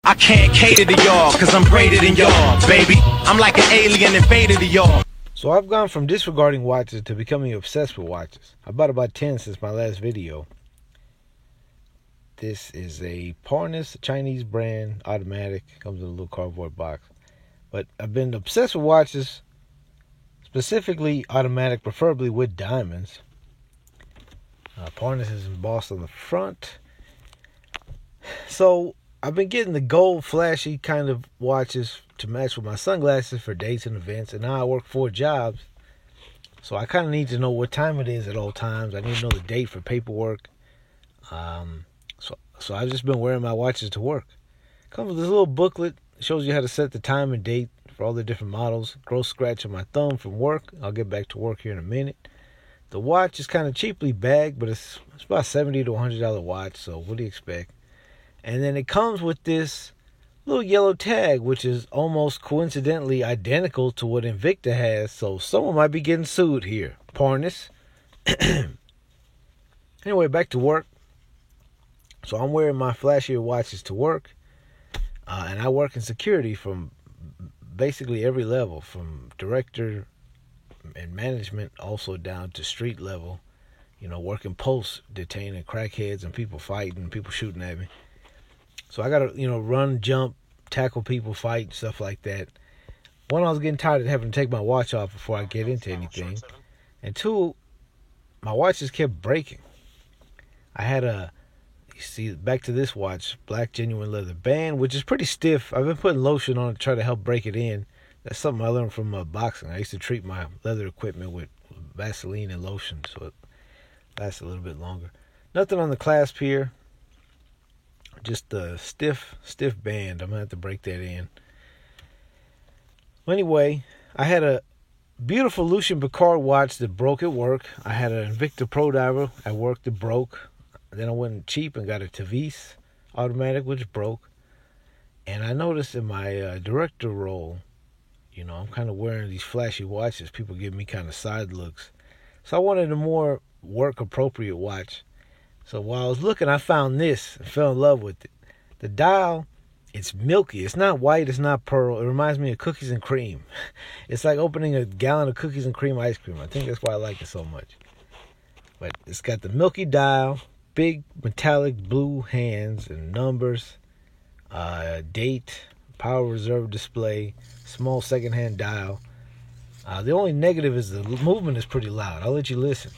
I can't cater to y'all, cause I'm greater than y'all, baby. I'm like an alien invader to y'all. So I've gone from disregarding watches to becoming obsessed with watches. I bought about 10 since my last video. This is a Parnis Chinese brand, automatic, comes in a little cardboard box. But I've been obsessed with watches, specifically automatic, preferably with diamonds. Parnis is embossed on the front. So I've been getting the gold flashy kind of watches to match with my sunglasses for dates and events. And now I work 4 jobs. So I kind of need to know what time it is at all times. I need to know the date for paperwork. So I've just been wearing my watches to work. Comes with this little booklet. Shows you how to set the time and date for all the different models. Gross scratch on my thumb from work. I'll get back to work here in a minute. The watch is kind of cheaply bagged, but it's about $70 to $100 watch. So what do you expect? And then it comes with this little yellow tag, which is almost coincidentally identical to what Invicta has. So someone might be getting sued here. Parnis. Anyway, back to work. So I'm wearing my flashier watches to work. And I work in security from basically every level, from director and management, also down to street level. You know, working posts, detaining crackheads and people fighting, people shooting at me. So I got to, run, jump, tackle people, fight, stuff like that. One, I was getting tired of having to take my watch off before I get into anything. And 2, my watch just kept breaking. I had back to this watch, black genuine leather band, which is pretty stiff. I've been putting lotion on it to try to help break it in. That's something I learned from boxing. I used to treat my leather equipment with Vaseline and lotion, so it lasts a little bit longer. Nothing on the clasp here. Just a stiff band. I'm going to have to break that in. Well, anyway, I had a beautiful Lucien Piccard watch that broke at work. I had an Invicta Pro Diver at work that broke. Then I went cheap and got a Tavis automatic, which broke. And I noticed in my director role, I'm kind of wearing these flashy watches. People give me kind of side looks. So I wanted a more work-appropriate watch. So while I was looking, I found this and fell in love with it. The dial, it's milky. It's not white. It's not pearl. It reminds me of cookies and cream. It's like opening a gallon of cookies and cream ice cream. I think that's why I like it so much. But it's got the milky dial, big metallic blue hands and numbers, date, power reserve display, small secondhand dial. The only negative is the movement is pretty loud. I'll let you listen.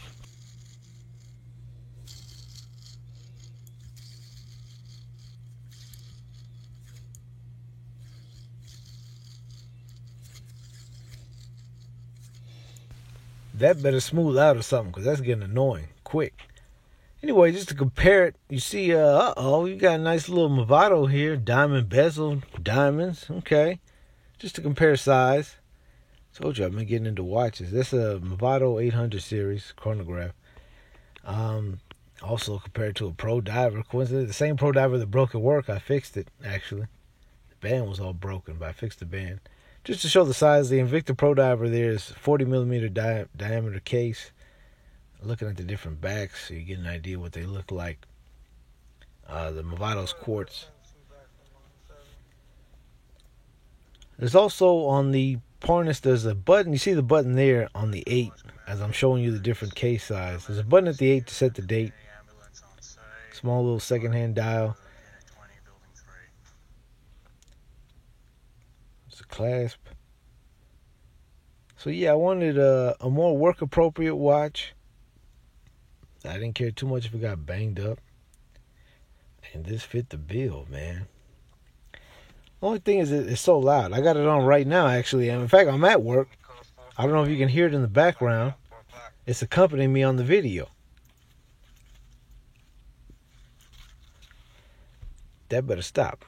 That better smooth out or something, because that's getting annoying quick. Anyway, just to compare it, you see, you got a nice little Movado here. Diamond bezel, diamonds, okay. Just to compare size. Told you I've been getting into watches. This is a Movado 800 series chronograph. Also compared to a Pro Diver. Coincidentally, the same Pro Diver that broke at work, I fixed it, actually. The band was all broken, but I fixed the band. Just to show the size, the Invicta Pro Diver there is 40 millimeter diameter case. Looking at the different backs, so you get an idea what they look like. The Movado's quartz. There's also on the Parnis, there's a button. You see the button there on the 8 as I'm showing you the different case size. There's a button at the 8 to set the date. Small little secondhand dial. It's a clasp. So yeah, I wanted a more work appropriate watch. I didn't care too much if it got banged up. And this fit the bill, man. Only thing is it's so loud. I got it on right now, actually. And in fact, I'm at work. I don't know if you can hear it in the background. It's accompanying me on the video. That better stop.